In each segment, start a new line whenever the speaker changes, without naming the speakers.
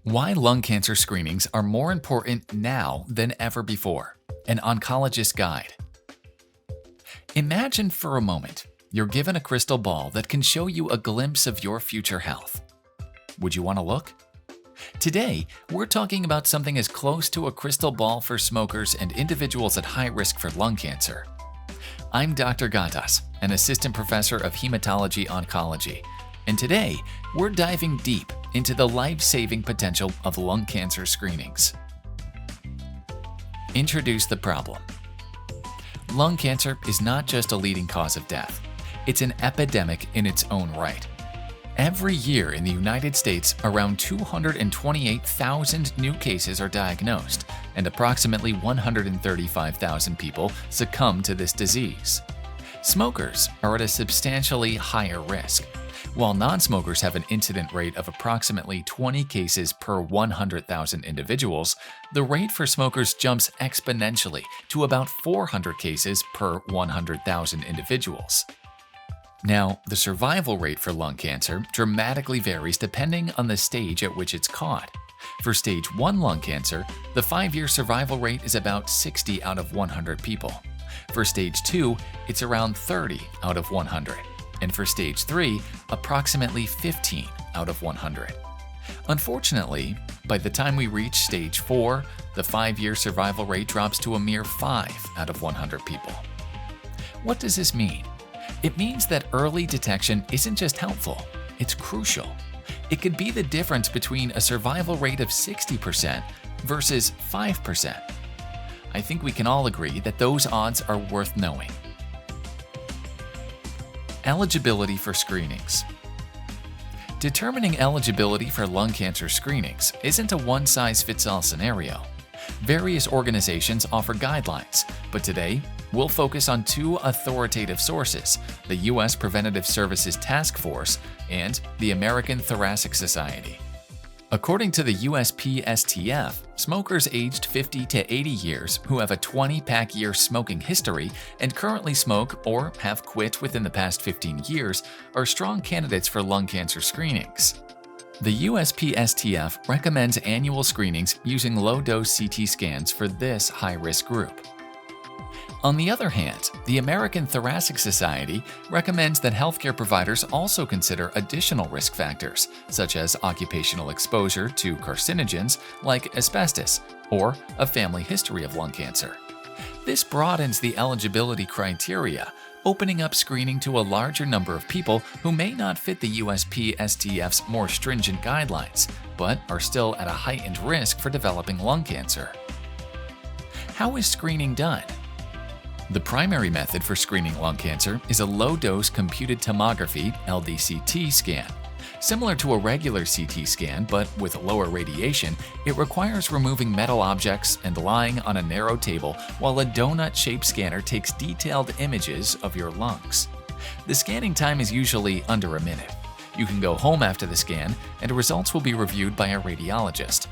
Why lung cancer screenings are more important now than ever before. An oncologist's guide. Imagine for a moment you're given a crystal ball that can show you a glimpse of your future health. Would you want to look? Today, we're talking about something as close to a crystal ball for smokers and individuals at high risk for lung cancer. I'm Dr. Ghattas, an assistant professor of Hematology Oncology, and today we're diving deep into the life-saving potential of lung cancer screenings. Introduce the problem. Lung cancer is not just a leading cause of death, it's an epidemic in its own right. Every year in the United States, around 228,000 new cases are diagnosed, and approximately 135,000 people succumb to this disease. Smokers are at a substantially higher risk. While non-smokers have an incident rate of approximately 20 cases per 100,000 individuals, the rate for smokers jumps exponentially to about 400 cases per 100,000 individuals. Now, the survival rate for lung cancer dramatically varies depending on the stage at which it's caught. For stage 1 lung cancer, the 5-year survival rate is about 60 out of 100 people. For stage 2, it's around 30 out of 100. And for stage 3, approximately 15 out of 100. Unfortunately, by the time we reach stage 4, the 5-year survival rate drops to a mere 5 out of 100 people. What does this mean? It means that early detection isn't just helpful, it's crucial. It could be the difference between a survival rate of 60% versus 5%. I think we can all agree that those odds are worth knowing. Eligibility for screenings. Determining eligibility for lung cancer screenings isn't a one-size-fits-all scenario. Various organizations offer guidelines, but today we'll focus on 2 authoritative sources: the U.S. Preventative Services Task Force and the American Thoracic Society. According to the USPSTF, smokers aged 50 to 80 years who have a 20-pack year smoking history and currently smoke or have quit within the past 15 years are strong candidates for lung cancer screenings. The USPSTF recommends annual screenings using low-dose CT scans for this high-risk group. On the other hand, the American Thoracic Society recommends that healthcare providers also consider additional risk factors, such as occupational exposure to carcinogens like asbestos or a family history of lung cancer. This broadens the eligibility criteria, opening up screening to a larger number of people who may not fit the USPSTF's more stringent guidelines, but are still at a heightened risk for developing lung cancer. How is screening done? The primary method for screening lung cancer is a low-dose computed tomography (LDCT) scan. Similar to a regular CT scan, but with lower radiation, it requires removing metal objects and lying on a narrow table while a donut-shaped scanner takes detailed images of your lungs. The scanning time is usually under a minute. You can go home after the scan, and results will be reviewed by a radiologist.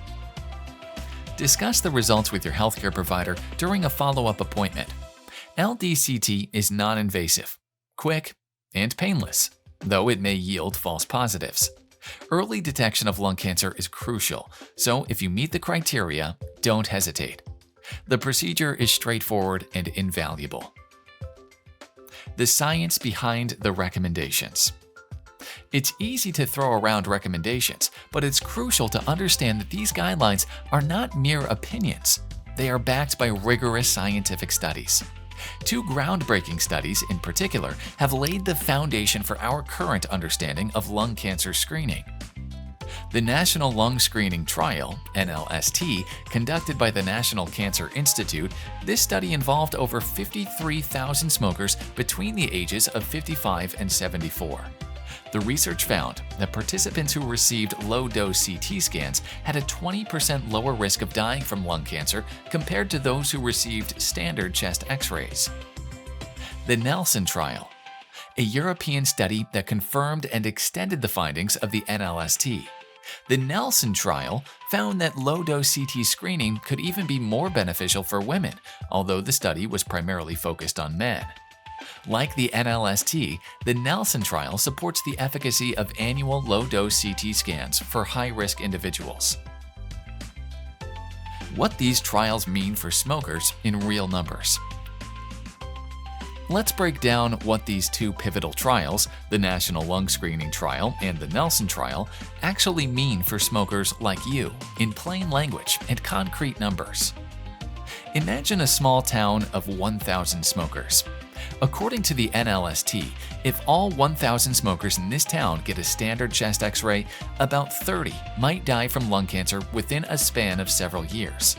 Discuss the results with your healthcare provider during a follow-up appointment. LDCT is non-invasive, quick, and painless, though it may yield false positives. Early detection of lung cancer is crucial, so if you meet the criteria, don't hesitate. The procedure is straightforward and invaluable. The science behind the recommendations. It's easy to throw around recommendations, but it's crucial to understand that these guidelines are not mere opinions. They are backed by rigorous scientific studies. 2 groundbreaking studies, in particular, have laid the foundation for our current understanding of lung cancer screening. The National Lung Screening Trial, NLST, conducted by the National Cancer Institute, this study involved over 53,000 smokers between the ages of 55 and 74. The research found that participants who received low-dose CT scans had a 20% lower risk of dying from lung cancer compared to those who received standard chest X-rays. The Nelson Trial, a European study that confirmed and extended the findings of the NLST. The Nelson Trial found that low-dose CT screening could even be more beneficial for women, although the study was primarily focused on men. Like the NLST, the Nelson trial supports the efficacy of annual low-dose CT scans for high-risk individuals. what these trials mean for smokers in real numbers. Let's break down what these two pivotal trials, the National Lung Screening Trial and the Nelson Trial, actually mean for smokers like you in plain language and concrete numbers. Imagine a small town of 1,000 smokers. According to the NLST, if all 1,000 smokers in this town get a standard chest X-ray, about 30 might die from lung cancer within a span of several years.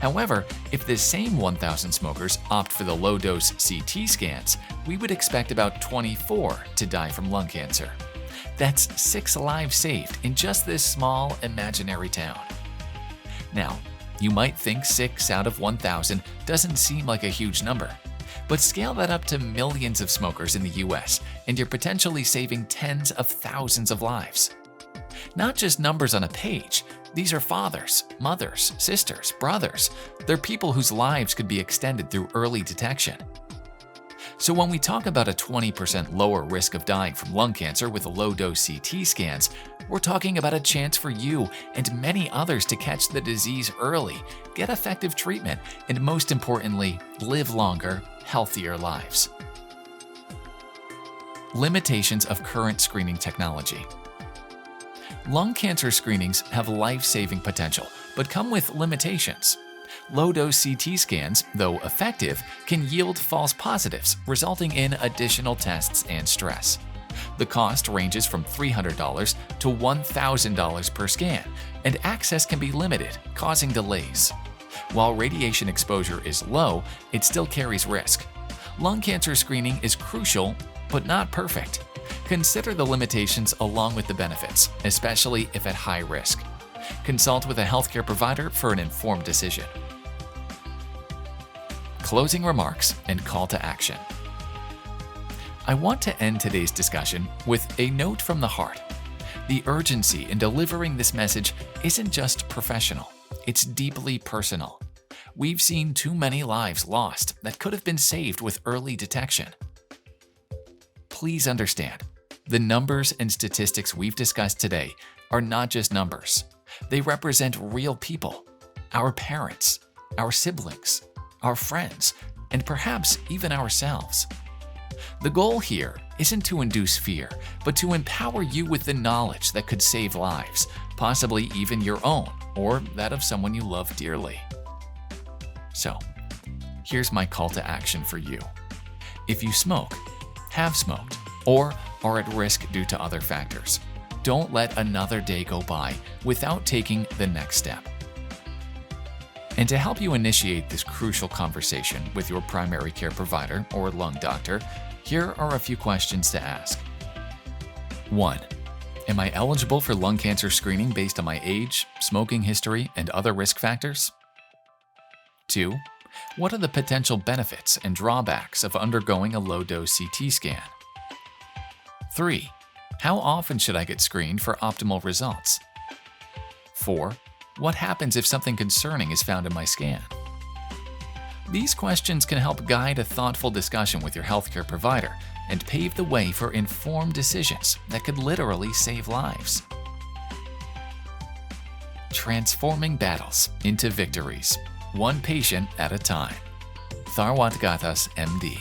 However, if the same 1,000 smokers opt for the low-dose CT scans, we would expect about 24 to die from lung cancer. That's 6 lives saved in just this small imaginary town. Now, you might think 6 out of 1,000 doesn't seem like a huge number, but scale that up to millions of smokers in the US, and you're potentially saving tens of thousands of lives. Not just numbers on a page, these are fathers, mothers, sisters, brothers. They're people whose lives could be extended through early detection. So when we talk about a 20% lower risk of dying from lung cancer with low-dose CT scans, we're talking about a chance for you and many others to catch the disease early, get effective treatment, and most importantly, live longer, healthier lives. Limitations of current screening technology. Lung cancer screenings have life-saving potential, but come with limitations. Low-dose CT scans, though effective, can yield false positives, resulting in additional tests and stress. The cost ranges from $300 to $1,000 per scan, and access can be limited, causing delays. While radiation exposure is low, it still carries risk. Lung cancer screening is crucial, but not perfect. Consider the limitations along with the benefits, especially if at high risk. Consult with a healthcare provider for an informed decision. Closing remarks and call to action. I want to end today's discussion with a note from the heart. The urgency in delivering this message isn't just professional, it's deeply personal. We've seen too many lives lost that could have been saved with early detection. Please understand, the numbers and statistics we've discussed today are not just numbers. They represent real people, our parents, our siblings, our friends, and perhaps even ourselves. The goal here isn't to induce fear, but to empower you with the knowledge that could save lives, possibly even your own or that of someone you love dearly. So, here's my call to action for you. If you smoke, have smoked, or are at risk due to other factors, don't let another day go by without taking the next step. And to help you initiate this crucial conversation with your primary care provider or lung doctor, here are a few questions to ask. 1. Am I eligible for lung cancer screening based on my age, smoking history, and other risk factors? 2. What are the potential benefits and drawbacks of undergoing a low-dose CT scan? 3. How often should I get screened for optimal results? 4. What happens if something concerning is found in my scan? These questions can help guide a thoughtful discussion with your healthcare provider and pave the way for informed decisions that could literally save lives. Transforming battles into victories, one patient at a time. Ghattas, MD.